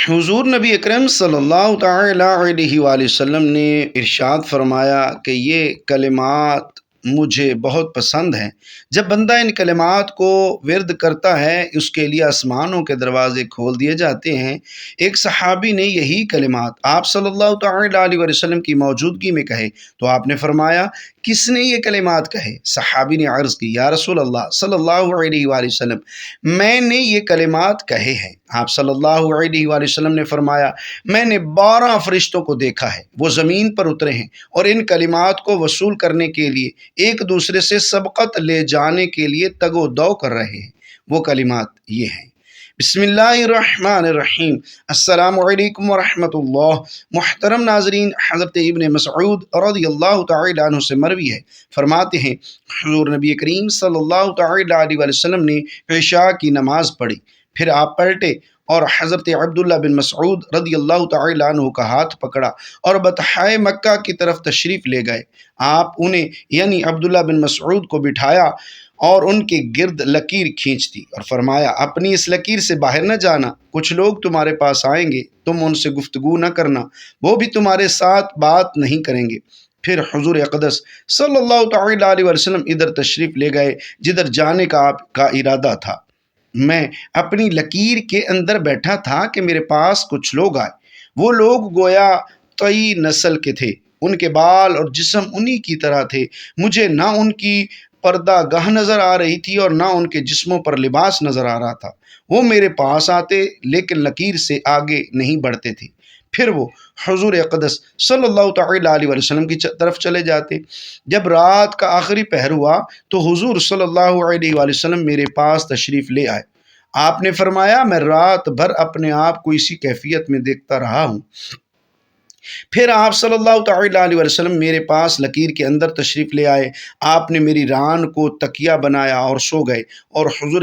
حضور نبی اکرم صلی اللہ تعالی علیہ وآلہ وسلم نے ارشاد فرمایا کہ یہ کلمات مجھے بہت پسند ہیں۔ جب بندہ ان کلمات کو ورد کرتا ہے اس کے لیے آسمانوں کے دروازے کھول دیے جاتے ہیں۔ ایک صحابی نے یہی کلمات آپ صلی اللہ تعالی علیہ وسلم کی موجودگی میں کہے تو آپ نے فرمایا کس نے یہ کلمات کہے؟ صحابی نے عرض کی یا رسول اللہ صلی اللہ علیہ وآلہ وسلم میں نے یہ کلمات کہے ہیں۔ آپ صلی اللہ علیہ وآلہ وسلم نے فرمایا میں نے 12 فرشتوں کو دیکھا ہے، وہ زمین پر اترے ہیں اور ان کلمات کو وصول کرنے کے لیے ایک دوسرے سے سبقت لے جانے کے لیے تگ و دو کر رہے ہیں۔ وہ کلمات یہ ہیں: بسم اللہ الرحمن الرحیم، السلام علیکم ورحمۃ اللہ۔ محترم ناظرین، حضرت ابن مسعود رضی اللہ تعالی عنہ سے مروی ہے، فرماتے ہیں حضور نبی کریم صلی اللہ تعالی علیہ وسلم نے عشاء کی نماز پڑھی، پھر آپ پلٹے اور حضرت عبداللہ بن مسعود رضی اللہ تعالی عنہ کا ہاتھ پکڑا اور بطحائے مکہ کی طرف تشریف لے گئے۔ آپ انہیں یعنی عبداللہ بن مسعود کو بٹھایا اور ان کے گرد لکیر کھینچ دی اور فرمایا اپنی اس لکیر سے باہر نہ جانا، کچھ لوگ تمہارے پاس آئیں گے، تم ان سے گفتگو نہ کرنا، وہ بھی تمہارے ساتھ بات نہیں کریں گے۔ پھر حضور اقدس صلی اللہ تعالی علیہ وسلم ادھر تشریف لے گئے جدھر جانے کا آپ کا ارادہ تھا۔ میں اپنی لکیر کے اندر بیٹھا تھا کہ میرے پاس کچھ لوگ آئے۔ وہ لوگ گویا طئی نسل کے تھے، ان کے بال اور جسم انہی کی طرح تھے۔ مجھے نہ ان کی پردہ گاہ نظر آ رہی تھی اور نہ ان کے جسموں پر لباس نظر آ رہا تھا۔ وہ میرے پاس آتے لیکن لکیر سے آگے نہیں بڑھتے تھے۔ پھر وہ حضور اقدس صلی اللہ تعالی علیہ وسلم کی طرف چلے جاتے۔ جب رات کا آخری پہر ہوا تو حضور صلی اللہ علیہ وسلم میرے پاس تشریف لے آئے۔ آپ نے فرمایا میں رات بھر اپنے آپ کو اسی کیفیت میں دیکھتا رہا ہوں۔ پھر آپ صلی اللہ تعالی علیہ وسلم میرے پاس لکیر کے اندر تشریف لے آئے۔ آپ نے میری ران کو تکیہ بنایا اور سو گئے، اور حضور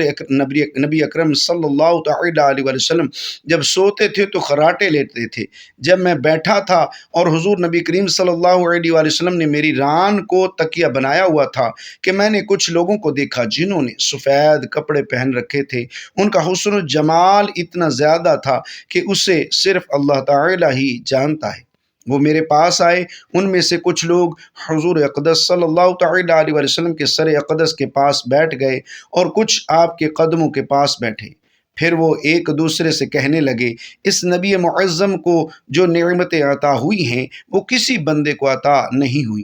نبی اکرم صلی اللہ تعالی علیہ وسلم جب سوتے تھے تو خراٹے لیتے تھے۔ جب میں بیٹھا تھا اور حضور نبی کریم صلی اللہ علیہ وسلم نے میری ران کو تکیہ بنایا ہوا تھا کہ میں نے کچھ لوگوں کو دیکھا جنہوں نے سفید کپڑے پہن رکھے تھے۔ ان کا حسن و جمال اتنا زیادہ تھا کہ اسے صرف اللہ تعالی ہی جانتا ہے۔ وہ میرے پاس آئے، ان میں سے کچھ لوگ حضور اقدس صلی اللہ تعالی علیہ وسلم کے سر اقدس کے پاس بیٹھ گئے اور کچھ آپ کے قدموں کے پاس بیٹھے۔ پھر وہ ایک دوسرے سے کہنے لگے اس نبی معظم کو جو نعمتیں عطا ہوئی ہیں وہ کسی بندے کو عطا نہیں ہوئی۔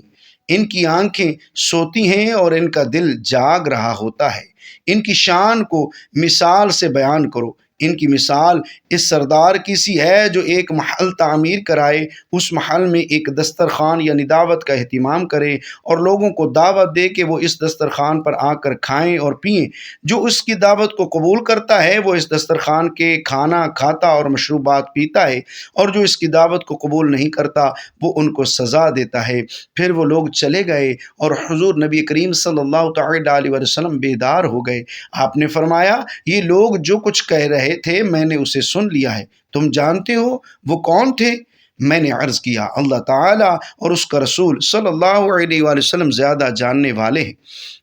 ان کی آنکھیں سوتی ہیں اور ان کا دل جاگ رہا ہوتا ہے۔ ان کی شان کو مثال سے بیان کرو۔ ان کی مثال اس سردار کی سی ہے جو ایک محل تعمیر کرائے، اس محل میں ایک دسترخوان یعنی دعوت کا اہتمام کرے اور لوگوں کو دعوت دے کہ وہ اس دسترخوان پر آ کر کھائیں اور پئیں۔ جو اس کی دعوت کو قبول کرتا ہے وہ اس دسترخوان کے کھانا کھاتا اور مشروبات پیتا ہے، اور جو اس کی دعوت کو قبول نہیں کرتا وہ ان کو سزا دیتا ہے۔ پھر وہ لوگ چلے گئے اور حضور نبی کریم صلی اللہ تعالی علیہ وسلم بیدار ہو گئے۔ آپ نے فرمایا یہ لوگ جو کچھ کہہ رہے تھے میں نے اسے سن لیا ہے، تم جانتے ہو وہ کون تھے؟ میں نے عرض کیا اللہ تعالیٰ اور اس کا رسول صلی اللہ علیہ وآلہ وسلم زیادہ جاننے والے ہیں۔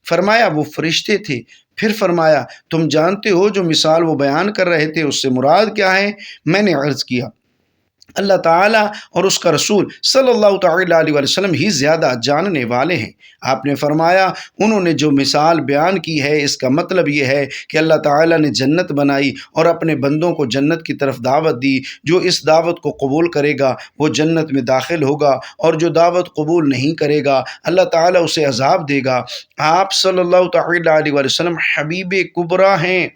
فرمایا وہ فرشتے تھے۔ پھر فرمایا تم جانتے ہو جو مثال وہ بیان کر رہے تھے اس سے مراد کیا ہے؟ میں نے عرض کیا اللہ تعالیٰ اور اس کا رسول صلی اللہ تعالی علیہ وسلم ہی زیادہ جاننے والے ہیں۔ آپ نے فرمایا انہوں نے جو مثال بیان کی ہے اس کا مطلب یہ ہے کہ اللہ تعالیٰ نے جنت بنائی اور اپنے بندوں کو جنت کی طرف دعوت دی۔ جو اس دعوت کو قبول کرے گا وہ جنت میں داخل ہوگا، اور جو دعوت قبول نہیں کرے گا اللہ تعالیٰ اسے عذاب دے گا۔ آپ صلی اللہ تعالی علیہ وسلم حبیب کبریٰ ہیں۔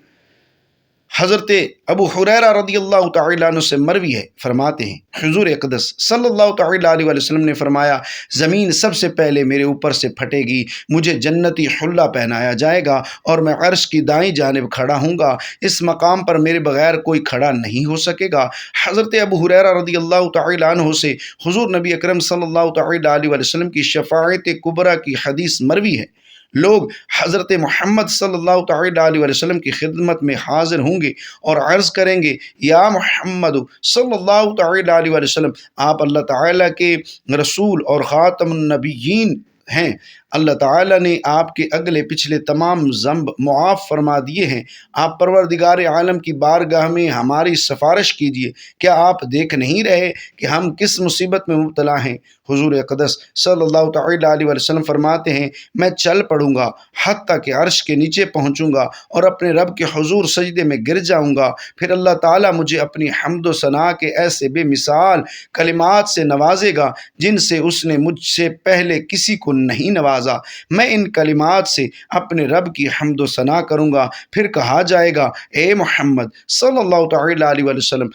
حضرت ابو ہریرہ رضی اللہ تعالی عنہ سے مروی ہے، فرماتے ہیں حضور اقدس صلی اللہ تعالی علیہ وسلم نے فرمایا زمین سب سے پہلے میرے اوپر سے پھٹے گی، مجھے جنتی حلہ پہنایا جائے گا اور میں عرش کی دائیں جانب کھڑا ہوں گا، اس مقام پر میرے بغیر کوئی کھڑا نہیں ہو سکے گا۔ حضرت ابو ہریرہ رضی اللہ تعالی عنہ سے حضور نبی اکرم صلی اللہ تعالی علیہ وسلم کی شفاعت کبریٰ کی حدیث مروی ہے۔ لوگ حضرت محمد صلی اللہ تعالی علیہ وسلم کی خدمت میں حاضر ہوں گے اور عرض کریں گے یا محمد صلی اللہ تعالی علیہ وسلم، آپ اللہ تعالیٰ کے رسول اور خاتم النبیین ہیں، اللہ تعالیٰ نے آپ کے اگلے پچھلے تمام ذنب معاف فرما دیے ہیں۔ آپ پروردگار عالم کی بارگاہ میں ہماری سفارش کیجیے۔ کیا آپ دیکھ نہیں رہے کہ ہم کس مصیبت میں مبتلا ہیں؟ حضور اقدس صلی اللہ تعالیٰ علیہ وسلم فرماتے ہیں، میں چل پڑوں گا حتیٰ کہ عرش کے نیچے پہنچوں گا اور اپنے رب کے حضور سجدے میں گر جاؤں گا۔ پھر اللہ تعالیٰ مجھے اپنی حمد و ثنا کے ایسے بے مثال کلمات سے نوازے گا جن سے اس نے مجھ سے پہلے کسی کو نہیں نوازا۔ میں ان کلمات سے اپنے رب کی حمد و ثنا کروں گا۔ پھر کہا جائے گا، اے محمد صلی اللہ تعالیٰ علیہ وسلم،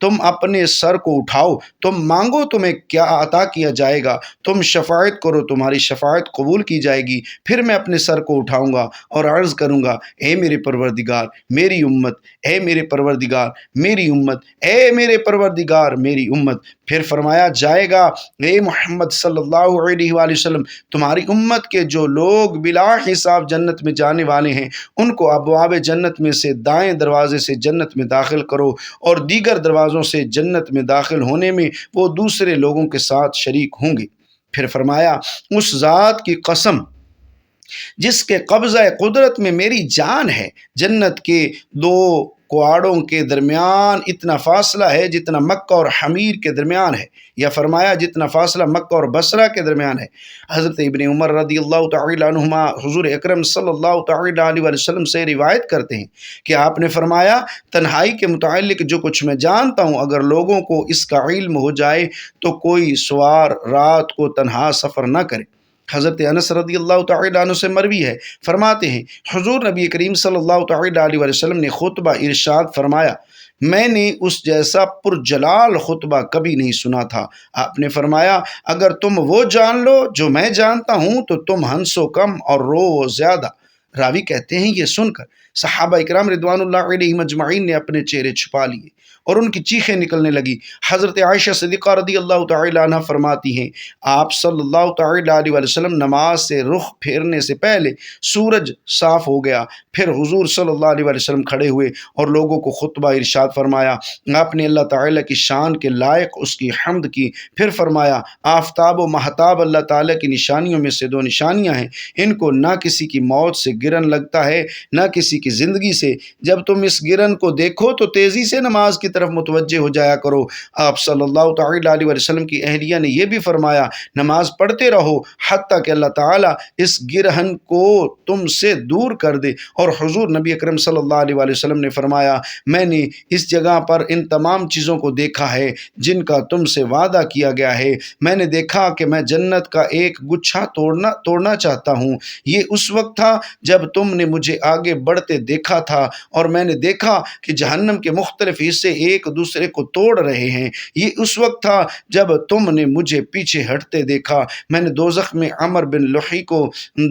تم اپنے سر کو اٹھاؤ، تم مانگو تمہیں کیا عطا کیا جائے گا، تم شفاعت کرو تمہاری شفاعت قبول کی جائے گی۔ پھر میں اپنے سر کو اٹھاؤں گا اور عرض کروں گا، اے میرے پروردگار میری امت، اے میرے پروردگار میری امت، اے میرے پروردگار میری امت۔ پھر فرمایا جائے گا، اے محمد صلی اللہ علیہ وآلہ وسلم، تمہاری امت کے جو لوگ بلا حساب جنت میں جانے والے ہیں ان کو ابواب جنت میں سے دائیں دروازے سے جنت میں داخل کرو، اور دیگر دروازوں سے جنت میں داخل ہونے میں وہ دوسرے لوگوں کے ساتھ شریک ہوں گے۔ پھر فرمایا، اس ذات کی قسم جس کے قبضہ قدرت میں میری جان ہے، جنت کے دو کوڑوں کے درمیان اتنا فاصلہ ہے جتنا مکہ اور حمیر کے درمیان ہے، یا فرمایا جتنا فاصلہ مکہ اور بصرہ کے درمیان ہے۔ حضرت ابن عمر رضی اللہ تعالیٰ عنہما حضور اکرم صلی اللہ تعالیٰ علیہ وسلم سے روایت کرتے ہیں کہ آپ نے فرمایا، تنہائی کے متعلق جو کچھ میں جانتا ہوں اگر لوگوں کو اس کا علم ہو جائے تو کوئی سوار رات کو تنہا سفر نہ کرے۔ حضرت انس رضی اللہ تعالیٰ عنہ سے مروی ہے، فرماتے ہیں حضور نبی کریم صلی اللہ تعالیٰ علیہ وسلم نے خطبہ ارشاد فرمایا، میں نے اس جیسا پرجلال خطبہ کبھی نہیں سنا تھا۔ آپ نے فرمایا، اگر تم وہ جان لو جو میں جانتا ہوں تو تم ہنسو کم اور رو زیادہ۔ راوی کہتے ہیں یہ سن کر صحابہ اکرام رضوان اللہ علیہم اجمعین نے اپنے چہرے چھپا لیے اور ان کی چیخیں نکلنے لگی۔ حضرت عائشہ صدیقہ رضی اللہ تعالیٰ عنہ فرماتی ہیں، آپ صلی اللہ تعالیٰ علیہ وسلم نماز سے رخ پھیرنے سے پہلے سورج صاف ہو گیا، پھر حضور صلی اللہ علیہ وسلم کھڑے ہوئے اور لوگوں کو خطبہ ارشاد فرمایا۔ آپ نے اللہ تعالیٰ کی شان کے لائق اس کی حمد کی، پھر فرمایا، آفتاب و مہتاب اللہ تعالیٰ کی نشانیوں میں سے دو نشانیاں ہیں، ان کو نہ کسی کی موت سے گرن لگتا ہے نہ کسی کی زندگی سے، جب تم اس گرن کو دیکھو تو تیزی سے نماز کی طرف متوجہ ہو جایا کرو۔ آپ صلی اللہ تعالیٰ علیہ وسلم کی اہلیہ نے یہ بھی فرمایا، نماز پڑھتے رہو حتیٰ کہ اللہ تعالیٰ اس گرہن کو تم سے دور کر دے۔ اور حضور نبی اکرم صلی اللہ علیہ وسلم نے فرمایا، میں نے اس جگہ پر ان تمام چیزوں کو دیکھا ہے جن کا تم سے وعدہ کیا گیا ہے۔ میں نے دیکھا کہ میں جنت کا ایک گچھا توڑنا چاہتا ہوں، یہ اس وقت تھا جب تم نے مجھے آگے بڑھتے دیکھا تھا، اور میں نے دیکھا کہ جہنم کے مختلف حصے ایک دوسرے کو توڑ رہے ہیں، یہ اس وقت تھا جب تم نے مجھے پیچھے ہٹتے دیکھا۔ میں نے دوزخ میں عمر بن لحی کو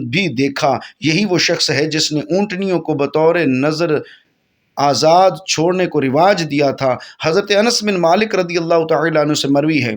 بھی دیکھا، یہی وہ شخص ہے جس نے اونٹنیوں کو بطور نظر آزاد چھوڑنے کو رواج دیا تھا۔ حضرت انس بن مالک رضی اللہ تعالیٰ عنہ سے مروی ہے،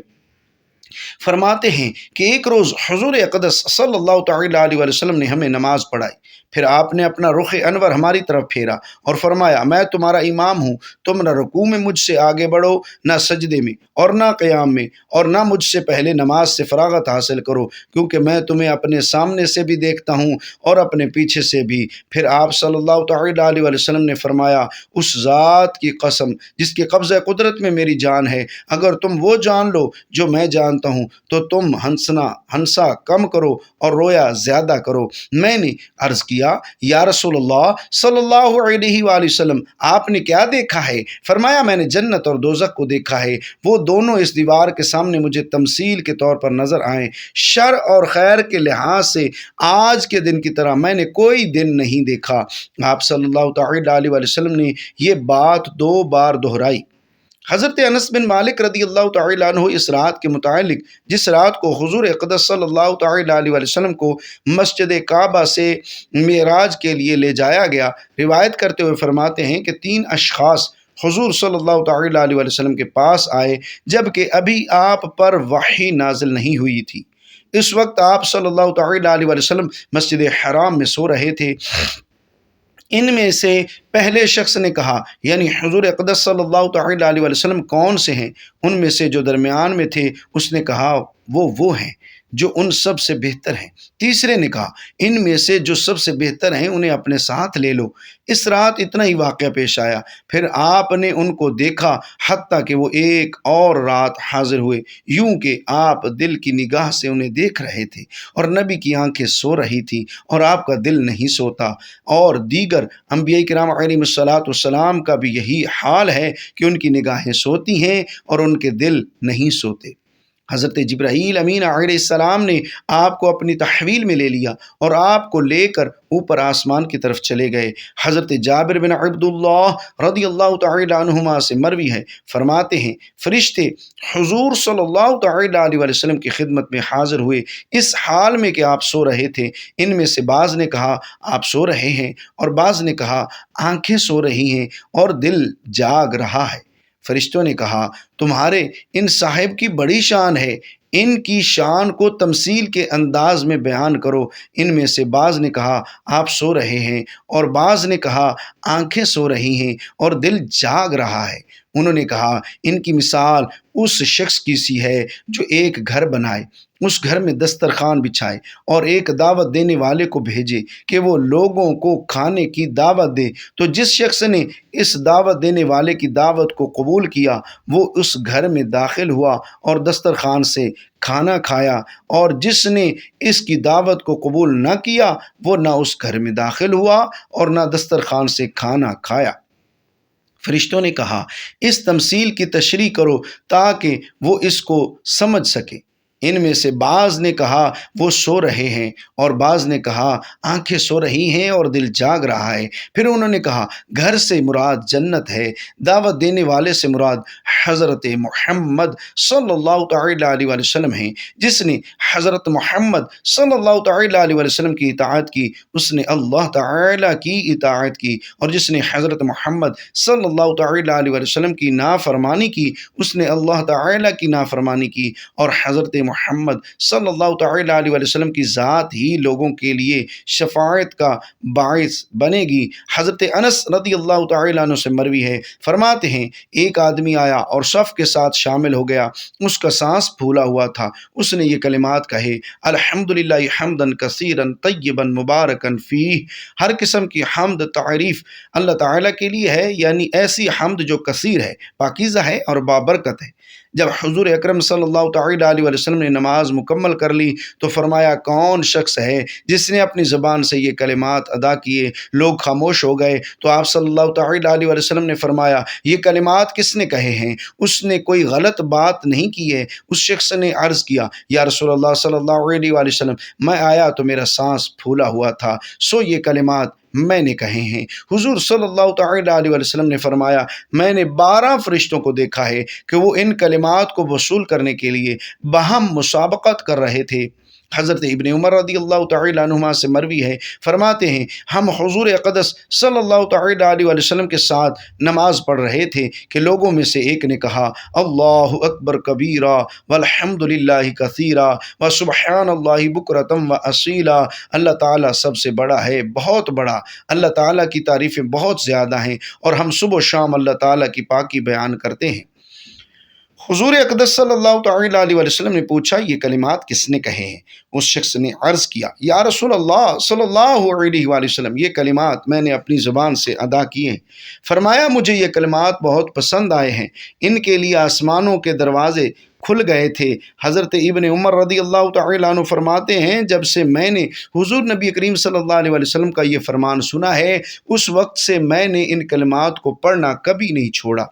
فرماتے ہیں کہ ایک روز حضور اقدس صلی اللہ تعالیٰ علیہ وسلم نے ہمیں نماز پڑھائی، پھر آپ نے اپنا رخ انور ہماری طرف پھیرا اور فرمایا، میں تمہارا امام ہوں، تم نہ رکوع میں مجھ سے آگے بڑھو، نہ سجدے میں اور نہ قیام میں، اور نہ مجھ سے پہلے نماز سے فراغت حاصل کرو، کیونکہ میں تمہیں اپنے سامنے سے بھی دیکھتا ہوں اور اپنے پیچھے سے بھی۔ پھر آپ صلی اللہ تعالیٰ علیہ وسلم نے فرمایا، اس ذات کی قسم جس کے قبضہ قدرت میں میری جان ہے، اگر تم وہ جان لو جو میں جانتا ہوں تو تم ہنسا کم کرو اور رویا زیادہ کرو۔ میں نے عرض کیا، یا رسول اللہ صلی اللہ علیہ وآلہ وسلم، آپ نے کیا دیکھا ہے؟ فرمایا، میں نے جنت اور دوزخ کو دیکھا ہے، وہ دونوں اس دیوار کے سامنے مجھے تمثیل کے طور پر نظر آئیں۔ شر اور خیر کے لحاظ سے آج کے دن کی طرح میں نے کوئی دن نہیں دیکھا۔ آپ صلی اللہ تعالیٰ علیہ وسلم نے یہ بات 2 بار دہرائی۔ حضرت انس بن مالک رضی اللہ تعالیٰ عنہ اس رات کے متعلق، جس رات کو حضور اقدس صلی اللہ تعالیٰ علیہ وسلم کو مسجد کعبہ سے معراج کے لیے لے جایا گیا، روایت کرتے ہوئے فرماتے ہیں کہ 3 اشخاص حضور صلی اللہ تعالیٰ علیہ وسلم کے پاس آئے جبکہ ابھی آپ پر وحی نازل نہیں ہوئی تھی۔ اس وقت آپ صلی اللہ تعالیٰ علیہ وسلم مسجد حرام میں سو رہے تھے۔ ان میں سے پہلے شخص نے کہا، یعنی حضور اقدس صلی اللہ تعالیٰ علیہ وسلم کون سے ہیں؟ ان میں سے جو درمیان میں تھے اس نے کہا، وہ ہیں جو ان سب سے بہتر ہیں۔ تیسرے نے کہا ان میں سے جو سب سے بہتر ہیں انہیں اپنے ساتھ لے لو۔ اس رات اتنا ہی واقعہ پیش آیا، پھر آپ نے ان کو دیکھا حتیٰ کہ وہ ایک اور رات حاضر ہوئے، یوں کہ آپ دل کی نگاہ سے انہیں دیکھ رہے تھے اور نبی کی آنکھیں سو رہی تھیں اور آپ کا دل نہیں سوتا۔ اور دیگر انبیاء کرام علیہ الصلاۃ والسلام کا بھی یہی حال ہے کہ ان کی نگاہیں سوتی ہیں اور ان کے دل نہیں سوتے۔ حضرت جبرائیل امین علیہ السلام نے آپ کو اپنی تحویل میں لے لیا اور آپ کو لے کر اوپر آسمان کی طرف چلے گئے۔ حضرت جابر بن عبداللہ رضی اللہ تعالی عنہما سے مروی ہے، فرماتے ہیں فرشتے حضور صلی اللہ تعالی علیہ وسلم کی خدمت میں حاضر ہوئے اس حال میں کہ آپ سو رہے تھے۔ ان میں سے بعض نے کہا آپ سو رہے ہیں، اور بعض نے کہا آنکھیں سو رہی ہیں اور دل جاگ رہا ہے۔ فرشتوں نے کہا تمہارے ان صاحب کی بڑی شان ہے، ان کی شان کو تمثیل کے انداز میں بیان کرو۔ ان میں سے بعض نے کہا آپ سو رہے ہیں، اور بعض نے کہا آنکھیں سو رہی ہیں اور دل جاگ رہا ہے۔ انہوں نے کہا ان کی مثال اس شخص کی سی ہے جو ایک گھر بنائے، اس گھر میں دسترخوان بچھائے اور ایک دعوت دینے والے کو بھیجے کہ وہ لوگوں کو کھانے کی دعوت دے۔ تو جس شخص نے اس دعوت دینے والے کی دعوت کو قبول کیا وہ اس گھر میں داخل ہوا اور دسترخوان سے کھانا کھایا، اور جس نے اس کی دعوت کو قبول نہ کیا وہ نہ اس گھر میں داخل ہوا اور نہ دسترخوان سے کھانا کھایا۔ فرشتوں نے کہا اس تمثیل کی تشریح کرو تاکہ وہ اس کو سمجھ سکے۔ ان میں سے بعض نے کہا وہ سو رہے ہیں، اور بعض نے کہا آنکھیں سو رہی ہیں اور دل جاگ رہا ہے۔ پھر انہوں نے کہا گھر سے مراد جنت ہے، دعوت دینے والے سے مراد حضرت محمد صلی اللہ تعالی علیہ وسلم ہیں۔ جس نے حضرت محمد صلی اللہ تعالی علیہ وسلم کی اطاعت کی اس نے اللہ تعالی کی اطاعت کی، اور جس نے حضرت محمد صلی اللہ تعالی علیہ وسلم کی نافرمانی کی اس نے اللہ تعالی کی نافرمانی کی، اور حضرت محمد صلی اللہ تعالی علیہ وسلم کی ذات ہی لوگوں کے لیے شفاعت کا باعث بنے گی۔ حضرت انس رضی اللہ تعالی عنہ سے مروی ہے، فرماتے ہیں ایک آدمی آیا اور صف کے ساتھ شامل ہو گیا، اس کا سانس پھولا ہوا تھا، اس نے یہ کلمات کہے الحمدللہ حمدا کثیرا طیبا مبارکا فیہ، ہر قسم کی حمد تعریف اللہ تعالیٰ کے لیے ہے، یعنی ایسی حمد جو کثیر ہے، پاکیزہ ہے اور بابرکت ہے۔ جب حضور اکرم صلی اللہ تعالی علیہ وسلم نے نماز مکمل کر لی تو فرمایا کون شخص ہے جس نے اپنی زبان سے یہ کلمات ادا کیے؟ لوگ خاموش ہو گئے تو آپ صلی اللہ تعالی علیہ وسلم نے فرمایا یہ کلمات کس نے کہے ہیں؟ اس نے کوئی غلط بات نہیں کی ہے۔ اس شخص نے عرض کیا یا رسول اللہ صلی اللہ علیہ وسلم میں آیا تو میرا سانس پھولا ہوا تھا، سو یہ کلمات میں نے کہے ہیں۔ حضور صلی اللہ تعالی علیہ وسلم نے فرمایا میں نے 12 فرشتوں کو دیکھا ہے کہ وہ ان کلمات کو وصول کرنے کے لیے باہم مسابقت کر رہے تھے۔ حضرت ابن عمر رضی اللہ تعالی عنہما سے مروی ہے، فرماتے ہیں ہم حضور اقدس صلی اللہ تعالی علیہ وسلم کے ساتھ نماز پڑھ رہے تھے کہ لوگوں میں سے ایک نے کہا اللہ اکبر کبیرا والحمد للہ کثیرا وسبحان اللہ بکرۃ واصیلا، اللہ تعالیٰ سب سے بڑا ہے، بہت بڑا، اللہ تعالیٰ کی تعریفیں بہت زیادہ ہیں، اور ہم صبح و شام اللہ تعالیٰ کی پاکی بیان کرتے ہیں۔ حضور اقدس صلی اللہ تعالی علیہ وسلم نے پوچھا یہ کلمات کس نے کہے ہیں؟ اس شخص نے عرض کیا یا رسول اللہ صلی اللہ علیہ وآلہ وسلم یہ کلمات میں نے اپنی زبان سے ادا کیے ہیں۔ فرمایا مجھے یہ کلمات بہت پسند آئے ہیں، ان کے لیے آسمانوں کے دروازے کھل گئے تھے۔ حضرت ابن عمر رضی اللہ تعالی عنہ فرماتے ہیں جب سے میں نے حضور نبی کریم صلی اللہ علیہ وسلم کا یہ فرمان سنا ہے اس وقت سے میں نے ان کلمات کو پڑھنا کبھی نہیں چھوڑا۔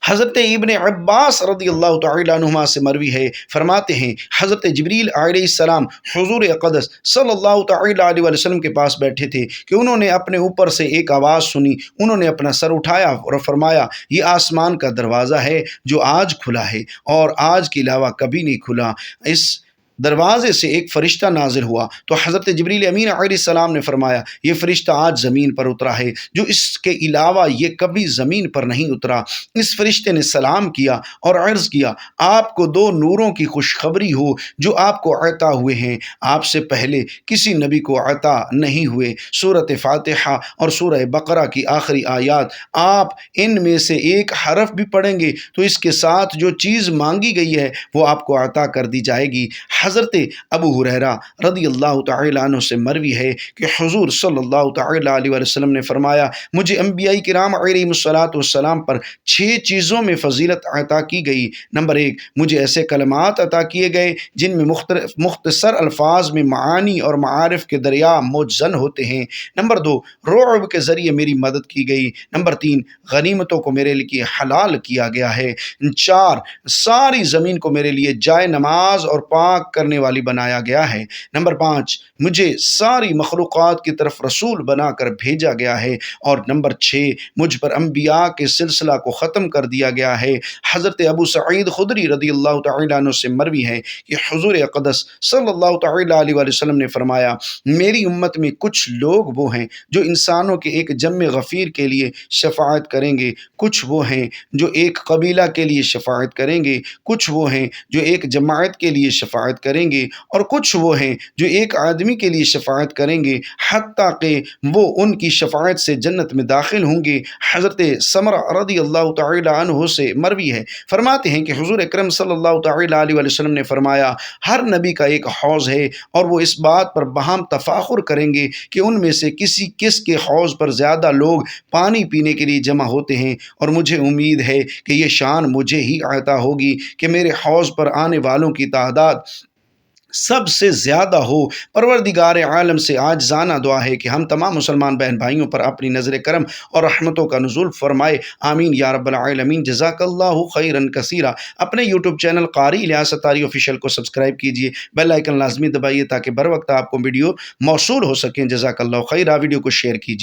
حضرت ابن عباس رضی اللہ تعالی عنہما سے مروی ہے، فرماتے ہیں حضرت جبریل علیہ السلام حضور اقدس صلی اللہ تعالی علیہ وسلم کے پاس بیٹھے تھے کہ انہوں نے اپنے اوپر سے ایک آواز سنی، انہوں نے اپنا سر اٹھایا اور فرمایا یہ آسمان کا دروازہ ہے جو آج کھلا ہے اور آج کے علاوہ کبھی نہیں کھلا۔ اس دروازے سے ایک فرشتہ نازل ہوا تو حضرت جبریل امین علیہ السلام نے فرمایا یہ فرشتہ آج زمین پر اترا ہے جو اس کے علاوہ یہ کبھی زمین پر نہیں اترا۔ اس فرشتے نے سلام کیا اور عرض کیا آپ کو 2 نوروں کی خوشخبری ہو جو آپ کو عطا ہوئے ہیں، آپ سے پہلے کسی نبی کو عطا نہیں ہوئے۔ سورۃ فاتحہ اور سورہ بقرہ کی آخری آیات، آپ ان میں سے ایک حرف بھی پڑھیں گے تو اس کے ساتھ جو چیز مانگی گئی ہے وہ آپ کو عطا کر دی جائے گی۔ حضرت ابو ہریرہ رضی اللہ تعالیٰ عنہ سے مروی ہے کہ حضور صلی اللہ تعالیٰ علیہ وسلم نے فرمایا مجھے انبیاء کرام علیہم الصلاۃ والسلام پر 6 چیزوں میں فضیلت عطا کی گئی۔ نمبر 1، مجھے ایسے کلمات عطا کیے گئے جن میں مختصر الفاظ میں معانی اور معارف کے دریا مجزن ہوتے ہیں۔ نمبر 2، رعب کے ذریعے میری مدد کی گئی۔ نمبر 3، غنیمتوں کو میرے لیے حلال کیا گیا ہے۔ 4، ساری زمین کو میرے لیے جائے نماز اور پاک کرنے والی بنایا گیا ہے۔ نمبر 5، مجھے ساری مخلوقات کی طرف رسول بنا کر بھیجا گیا ہے۔ اور نمبر 6، مجھ پر انبیاء کے سلسلہ کو ختم کر دیا گیا ہے۔ حضرت ابو سعید خدری رضی اللہ تعالیٰ عنہ سے مروی ہے کہ حضور اقدس صلی اللہ تعالیٰ علیہ وسلم نے فرمایا میری امت میں کچھ لوگ وہ ہیں جو انسانوں کے ایک جمع غفیر کے لیے شفاعت کریں گے، کچھ وہ ہیں جو ایک قبیلہ کے لیے شفاعت کریں گے، کچھ وہ ہیں جو ایک جماعت کے لیے شفاعت کریں گے، اور کچھ وہ ہیں جو ایک آدمی کے لیے شفاعت کریں گے، حتیٰ کہ وہ ان کی شفاعت سے جنت میں داخل ہوں گے۔ حضرت سمرہ رضی اللہ تعالیٰ عنہ سے مروی ہے، فرماتے ہیں کہ حضور اکرم صلی اللہ تعالیٰ علیہ وسلم نے فرمایا ہر نبی کا ایک حوض ہے، اور وہ اس بات پر باہم تفاخر کریں گے کہ ان میں سے کس کے حوض پر زیادہ لوگ پانی پینے کے لیے جمع ہوتے ہیں، اور مجھے امید ہے کہ یہ شان مجھے ہی عطا ہوگی کہ میرے حوض پر آنے والوں کی تعداد سب سے زیادہ ہو۔ پروردگار عالم سے عاجزانہ دعا ہے کہ ہم تمام مسلمان بہن بھائیوں پر اپنی نظر کرم اور رحمتوں کا نزول فرمائے، آمین یا رب العالمین۔ جزاک اللہ خیرا کثیرا۔ اپنے یوٹیوب چینل قاری الیاس اتاری آفیشیل کو سبسکرائب کیجیے، بیل آئیکن لازمی دبائیے تاکہ بر وقت آپ کو ویڈیو موصول ہو سکیں۔ جزاک اللہ خیرا۔ ویڈیو کو شیئر کیجیے۔